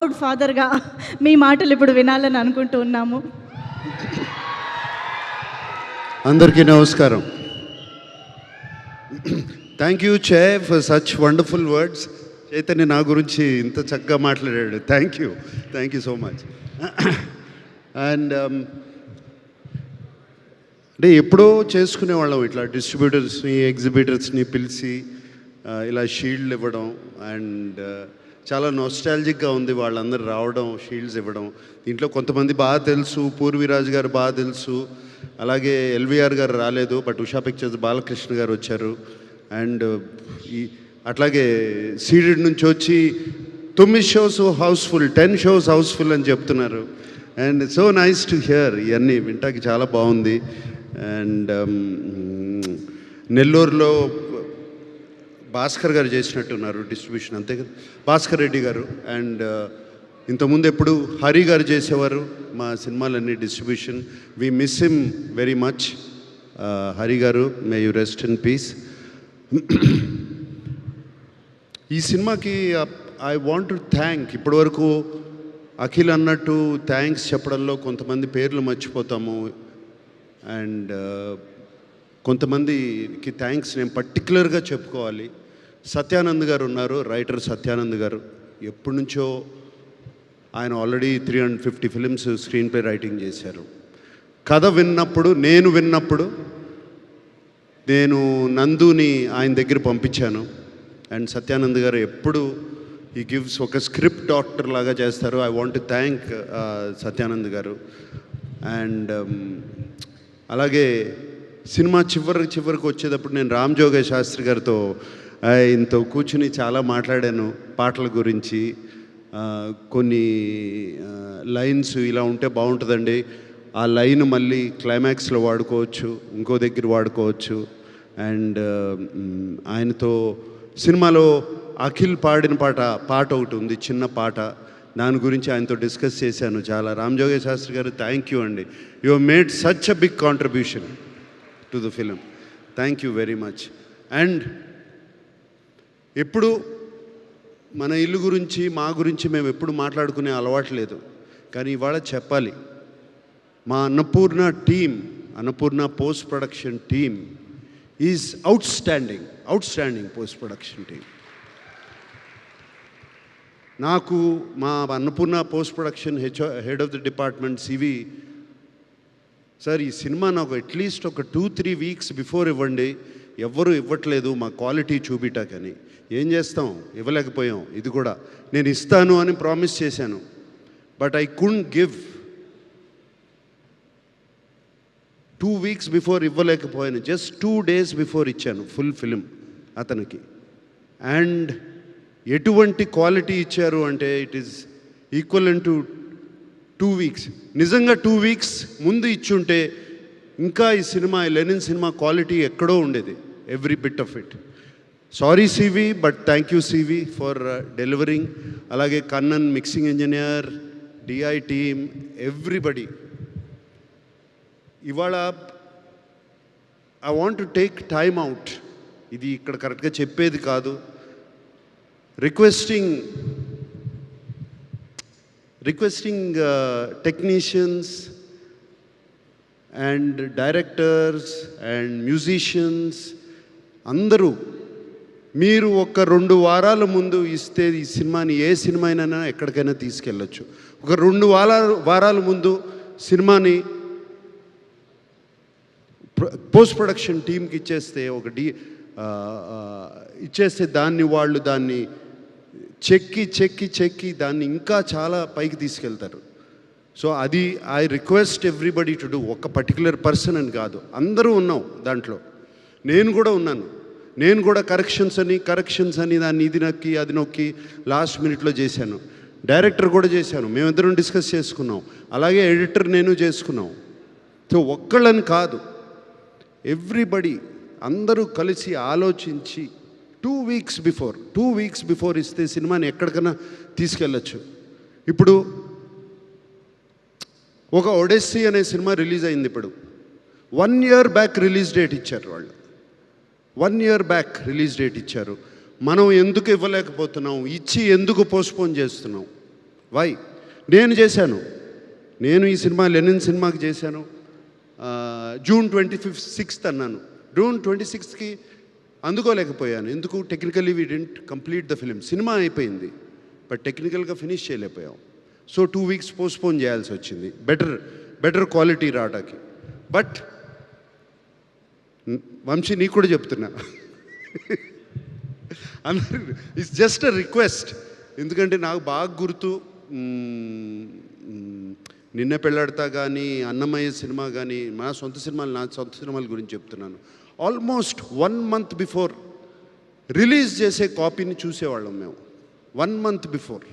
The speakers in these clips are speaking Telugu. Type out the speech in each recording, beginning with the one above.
ఫాదర్గా మీ మాటలు ఇప్పుడు వినాలని అనుకుంటూ ఉన్నాము. అందరికీ నమస్కారం. థ్యాంక్ యూ చే for such wonderful words. Chaitanya నా గురించి ఇంత చక్కగా మాట్లాడాడు. Thank you so much. And అంటే ఎప్పుడో చేసుకునేవాళ్ళం ఇట్లా డిస్ట్రిబ్యూటర్స్ని ఎగ్జిబిటర్స్ని పిలిచి ఇలా షీల్డ్లు ఇవ్వడం. అండ్ చాలా నోస్టాలజిక్గా ఉంది వాళ్ళందరూ రావడం, షీల్డ్స్ ఇవ్వడం. దీంట్లో కొంతమంది బాగా తెలుసు, పూర్వీరాజు గారు బాగా తెలుసు, అలాగే ఎల్వీఆర్ గారు రాలేదు, బట్ ఉషా పిక్చర్స్ బాలకృష్ణ గారు వచ్చారు. అండ్ అట్లాగే సీడెడ్ నుంచి వచ్చి 9 షోస్ హౌస్ఫుల్, 10 షోస్ హౌస్ఫుల్ అని చెప్తున్నారు. And so nice to hear. ఇవన్నీ వింటాకి చాలా బాగుంది. అండ్ నెల్లూరులో భాస్కర్ గారు చేసినట్టున్నారు డిస్ట్రిబ్యూషన్, అంతే కదా, భాస్కర్ రెడ్డి గారు. అండ్ ఇంతకుముందు ఎప్పుడు హరి గారు చేసేవారు మా సినిమాలన్నీ distribution. We miss him very much. Hari గారు, may you rest in peace. ఈ సినిమాకి ఐ వాంట్ టు థ్యాంక్, ఇప్పటివరకు అఖిల్ అన్నట్టు థ్యాంక్స్ చెప్పడంలో కొంతమంది పేర్లు మర్చిపోతాము. అండ్ కొంతమందికి థ్యాంక్స్ నేను పర్టికులర్గా చెప్పుకోవాలి. సత్యానంద్ గారు ఉన్నారు, రైటర్ సత్యానంద్ గారు. ఎప్పటి నుంచో ఆయన already 350 films screen play writing చేశారు. కథ విన్నప్పుడు నేను నందుని ఆయన దగ్గర పంపించాను. అండ్ సత్యానంద్ గారు ఎప్పుడు ఈ గివ్స్ ఒక స్క్రిప్ట్ డాక్టర్ లాగా చేస్తారు. I want to thank Satyanand గారు. అండ్ అలాగే సినిమా చివరికి వచ్చేటప్పుడు నేను రామ్ జోగయ్య శాస్త్రి గారితో ఆయనతో కూర్చుని చాలా మాట్లాడాను పాటల గురించి. కొన్ని లైన్స్ ఇలా ఉంటే బాగుంటుందండి, ఆ లైన్ మళ్ళీ క్లైమాక్స్లో వాడుకోవచ్చు, ఇంకో దగ్గర వాడుకోవచ్చు. అండ్ ఆయనతో సినిమాలో అఖిల్ పాడిన పాట ఒకటి ఉంది, చిన్న పాట, దాని గురించి ఆయనతో డిస్కస్ చేశాను చాలా. రామ్ జోగయ్య శాస్త్రి గారు, థ్యాంక్ యూ అండి. You have made such a big contribution to the film. Thank you very much. And ఎప్పుడు మన ఇల్లు గురించి, మా గురించి మేము ఎప్పుడు మాట్లాడుకునే అలవాటు లేదు, కానీ ఇవాళ చెప్పాలి. మా Annapurna post production team is outstanding post production team. నాకు మా Annapurna post production head of the department CV sir, ఈ సినిమా నాకు అట్లీస్ట్ ఒక 2-3 వీక్స్ బిఫోర్ ఇవ్వండి, ఎవ్వరూ ఇవ్వట్లేదు మా క్వాలిటీ చూపిటాకని. ఏం చేస్తాం, ఇవ్వలేకపోయాం. ఇది కూడా నేను ఇస్తాను అని ప్రామిస్ చేశాను, but I couldn't give. 2 weeks before ఇవ్వలేకపోయాను, జస్ట్ 2 డేస్ బిఫోర్ ఇచ్చాను ఫుల్ ఫిలిం అతనికి. అండ్ ఎటువంటి క్వాలిటీ ఇచ్చారు అంటే it is equivalent to 2 weeks. నిజంగా 2 వీక్స్ ముందు ఇచ్చుంటే ఇంకా ఈ సినిమా, లెనిన్ సినిమా క్వాలిటీ ఎక్కడో ఉండేది, every bit of it. Sorry CV, but thank you CV for delivering. అలాగే Kannan mixing engineer, DI team, everybody. ఇవాళ I want to take time out, ఇది ఇక్కడ కరెక్ట్గా చెప్పేది కాదు, requesting technicians and directors and musicians అందరూ, మీరు ఒక 2 వారాల ముందు ఇస్తే ఈ సినిమాని, ఏ సినిమా అయినా ఎక్కడికైనా తీసుకెళ్ళచ్చు. ఒక 2 వారాల ముందు సినిమాని పోస్ట్ ప్రొడక్షన్ టీంకి ఇచ్చేస్తే, ఇచ్చేస్తే వాళ్ళు దాన్ని చెక్కి దాన్ని ఇంకా చాలా పైకి తీసుకెళ్తారు. సో అది I request everybody to do. ఒక పర్టికులర్ పర్సన్ అని కాదు, అందరూ ఉన్నాం దాంట్లో. నేను కూడా ఉన్నాను. నేను కూడా కరెక్షన్స్ అని దాన్ని ఇది నొక్కి అది నొక్కి లాస్ట్ మినిట్లో చేశాను. డైరెక్టర్ కూడా చేశాను, మేమిద్దరం డిస్కస్ చేసుకున్నాం. అలాగే ఎడిటర్ నేను చేసుకున్నాం. సో ఒక్కళ్ళని కాదు, ఎవ్రీబడి అందరూ కలిసి ఆలోచించి 2 వీక్స్ బిఫోర్ ఇస్తే సినిమాని ఎక్కడికైనా తీసుకెళ్ళచ్చు. ఇప్పుడు ఒక ఒడెస్సీ అనే సినిమా రిలీజ్ అయింది. ఇప్పుడు 1 ఇయర్ బ్యాక్ రిలీజ్ డేట్ ఇచ్చారు వాళ్ళు. 1 ఇయర్ బ్యాక్ రిలీజ్ డేట్ ఇచ్చారు. మనం ఎందుకు ఇవ్వలేకపోతున్నాం, ఇచ్చి ఎందుకు పోస్ట్పోన్ చేస్తున్నాం? వై? నేను చేశాను. నేను ఈ సినిమా లెనిన్ సినిమాకి చేశాను. జూన్ 26th అన్నాను. జూన్ 26కి అందుకోలేకపోయాను. ఎందుకు? Technically we didn't complete the film. Cinema అయిపోయింది, బట్ టెక్నికల్గా ఫినిష్ చేయలేకపోయాం. సో 2 weeks పోస్ట్పోన్ చేయాల్సి వచ్చింది బెటర్ క్వాలిటీ రావడానికి. బట్ వంశీ, నీకు కూడా చెప్తున్నా, అందరూ ఇట్స్ జస్ట్ అ రిక్వెస్ట్. ఎందుకంటే నాకు బాగా గుర్తు, నిన్న పెళ్ళాడతా కానీ, అన్నమయ్య సినిమా కానీ, నా సొంత సినిమాల గురించి చెప్తున్నాను. ఆల్మోస్ట్ 1 month బిఫోర్ రిలీజ్ చేసే కాపీని చూసేవాళ్ళం మేము, 1 month బిఫోర్.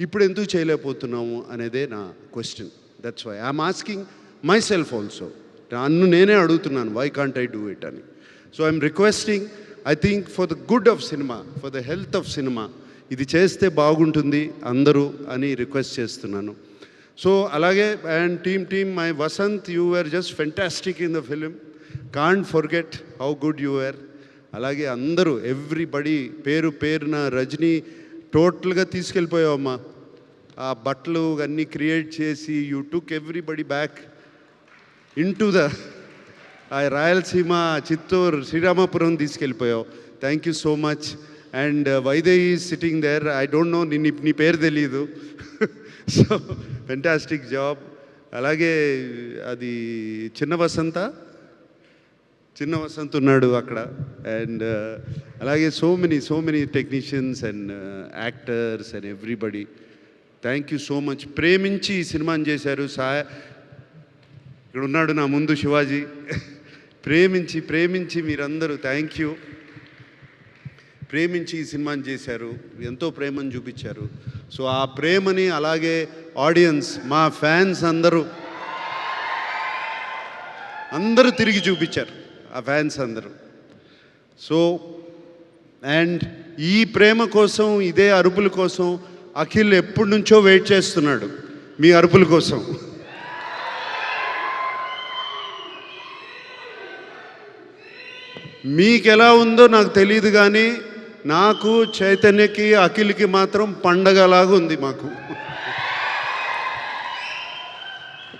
ఇప్పుడు ఎందుకు చేయలేకపోతున్నాము అనేదే నా question. That's why I'm asking myself also. నన్ను నేనే అడుగుతున్నాను, why can't I do it అని. So I'm requesting, I think for the good of cinema, for the health of cinema, ఇది చేస్తే బాగుంటుంది అందరూ అని రిక్వెస్ట్ చేస్తున్నాను. సో అలాగే, and team my Vasant, you were just fantastic in the film. Can't forget how good you were. అలాగే అందరూ, ఎవ్రీబడి, పేరున, రజనీ టోటల్గా తీసుకెళ్ళిపోయావమ్మా. ఆ బట్టలు అన్నీ క్రియేట్ చేసి you took everybody back into the Rayalaseema, Chittoor, Sriramapuram తీసుకెళ్ళిపోయావు. Thank you so much. And Vaidehi sitting there, I don't know, నీ పేరు తెలీదు. So fantastic job. అలాగే అది చిన్న వసంత్ ఉన్నాడు అక్కడ. అండ్ అలాగే so many technicians and actors and everybody, thank you so much. ప్రేమించి ఈ సినిమాని చేశారు. ఇక్కడ ఉన్నాడు నా ముందు శివాజీ. ప్రేమించి మీరందరూ థ్యాంక్ యూ. ప్రేమించి ఈ సినిమాని చేశారు, ఎంతో ప్రేమను చూపించారు. సో ఆ ప్రేమని అలాగే ఆడియన్స్, మా ఫ్యాన్స్ అందరూ తిరిగి చూపించారు, ఆ ఫ్యాన్స్ అందరూ. సో అండ్ ఈ ప్రేమ కోసం, ఇదే అరుపుల కోసం అఖిల్ ఎప్పటి నుంచో వెయిట్ చేస్తున్నాడు, మీ అరుపుల కోసం. మీకు ఎలా ఉందో నాకు తెలియదు, కానీ నాకు, చైతన్యకి, అఖిల్కి మాత్రం పండగలాగా ఉంది. మాకు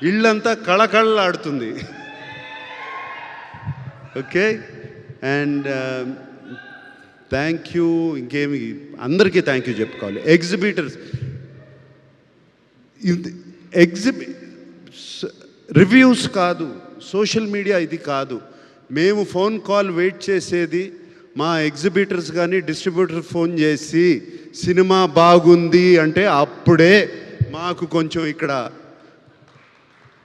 ఇళ్ళంతా కళకళలాడుతుంది. Okay, and thank you. ఇంకేమి, అందరికీ థ్యాంక్ యూ చెప్పుకోవాలి. ఎగ్జిబిటర్స్, రివ్యూస్ కాదు, సోషల్ మీడియా ఇది కాదు. మేము ఫోన్ కాల్ వెయిట్ చేసేది మా ఎగ్జిబిటర్స్ కానీ డిస్ట్రిబ్యూటర్ ఫోన్ చేసి సినిమా బాగుంది అంటే అప్పుడే మాకు కొంచెం ఇక్కడ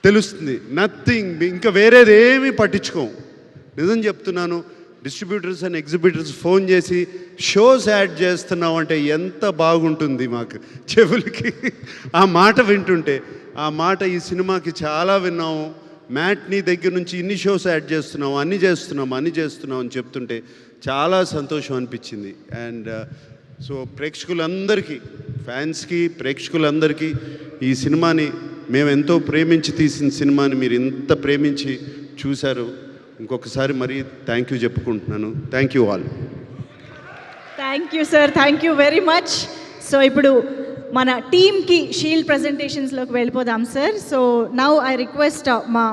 తెలుస్తుంది. నథింగ్, ఇంకా వేరేది ఏమీ పట్టించుకోం. నిజం చెప్తున్నాను. డిస్ట్రిబ్యూటర్స్ అండ్ ఎగ్జిబిటర్స్ ఫోన్ చేసి షోస్ యాడ్ చేస్తున్నాం అంటే ఎంత బాగుంటుంది మాకు చెవులకి. ఆ మాట వింటుంటే, ఆ మాట ఈ సినిమాకి చాలా విన్నాము. మ్యాట్నీ దగ్గర నుంచి ఇన్ని షోస్ యాడ్ చేస్తున్నాం, అన్ని చేస్తున్నాం అని చెప్తుంటే చాలా సంతోషం అనిపించింది. అండ్ సో ప్రేక్షకులందరికీ, ఫ్యాన్స్కి, ప్రేక్షకులందరికీ ఈ సినిమాని మేము ఎంతో ప్రేమించి తీసిన సినిమాని మీరు ఇంత ప్రేమించి చూశారు. ఇంకొకసారి మరీ థ్యాంక్ యూ చెప్పుకుంటున్నాను. Thank you all. Thank you sir, thank you very much. So ఇప్పుడు మన టీమ్కి షీల్డ్ ప్రజెంటేషన్స్లోకి వెళ్ళిపోదాం sir. So now I request మా